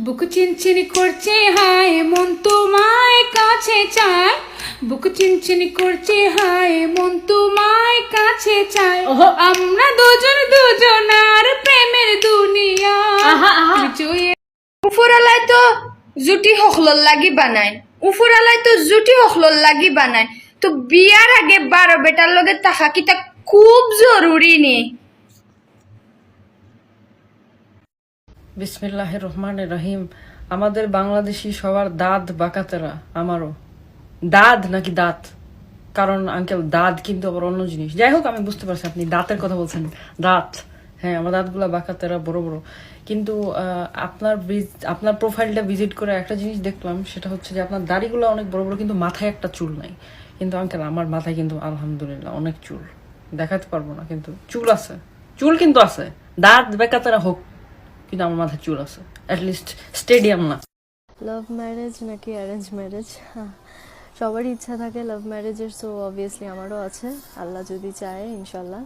বুক চিনচিনি করছে হায় মন তোমায় কাছে চায়, বুক চিনচিনি করছে হায় মন তোমায় কাছে চায়। আমরা দুজন দুজনার প্রেমের দুনিয়া। উফুরালাই তো জুটি হখলর লাগি বানায়, উফুরালাই তো জুটি হখলর লাগি বানায়। তো বিয়ার আগে 12 বেটার লগে থাকা কি তা খুব জরুরি নি? বিসমিল্লাহির রহমানির রহিম। আমাদের বাংলাদেশি সবার দাঁত বাঁকাতেরা, আমারও দাঁত নাকি দাঁত, কারণ আঙ্কেল দাঁত কিন্তু আবার অন্য জিনিস। যাই হোক, আমি বুঝতে পারছি আপনি দাঁতের কথা বলছেন। দাঁত, হ্যাঁ, আমার দাঁতগুলা বাঁকাতেরা, বড় বড়। কিন্তু আপনার প্রোফাইলটা ভিজিট করে একটা জিনিস দেখলাম, সেটা হচ্ছে যে আপনার দাড়িগুলো অনেক বড় বড়, কিন্তু মাথায় একটা চুল নাই। কিন্তু আঙ্কেল আমার মাথায় কিন্তু আলহামদুলিল্লাহ অনেক চুল, দেখাতে পারবো না কিন্তু চুল আছে, চুল কিন্তু আছে। দাঁত বাঁকাতেরা হোক, কিন্তু আমার মাথায় চুল আছে, অ্যাটলিস্ট স্টেডিয়াম না। লাভ ম্যারেজ নাকি অ্যারেঞ্জ ম্যারেজ? সবারই ইচ্ছা থাকে লাভ ম্যারেজের, সো অবভিয়াসলি আমারও আছে, আল্লাহ যদি চায় ইনশাল্লাহ।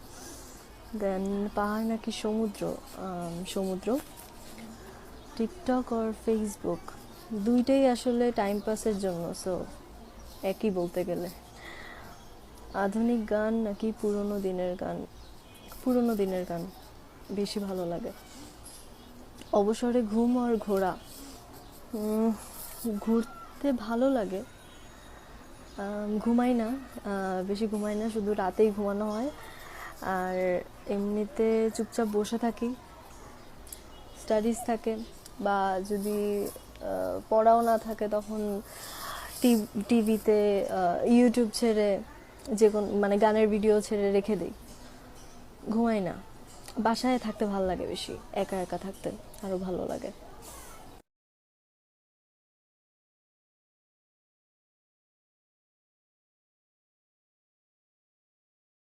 দেন পাহাড় নাকি সমুদ্র? সমুদ্র। টিকটক আর ফেসবুক, দুইটাই আসলে টাইম পাসের জন্য, সো একই বলতে গেলে। আধুনিক গান নাকি পুরনো দিনের গান? পুরনো দিনের গান বেশি ভালো লাগে। অবসরে ঘুম আর ঘোরা? ঘুরতে ভালো লাগে, ঘুমাই না, বেশি ঘুমাই না, শুধু রাতেই ঘুমানো হয়। আর এমনিতে চুপচাপ বসে থাকি, স্টাডিজ থাকে বা যদি পড়াও না থাকে তখন টিভিতে ইউটিউব ছেড়ে যে কোন মানে গানের ভিডিও ছেড়ে রেখে দিই, ঘুমাই না। বাসায় থাকতে ভালো লাগে বেশি, একা একা থাকতে আরও ভালো লাগে।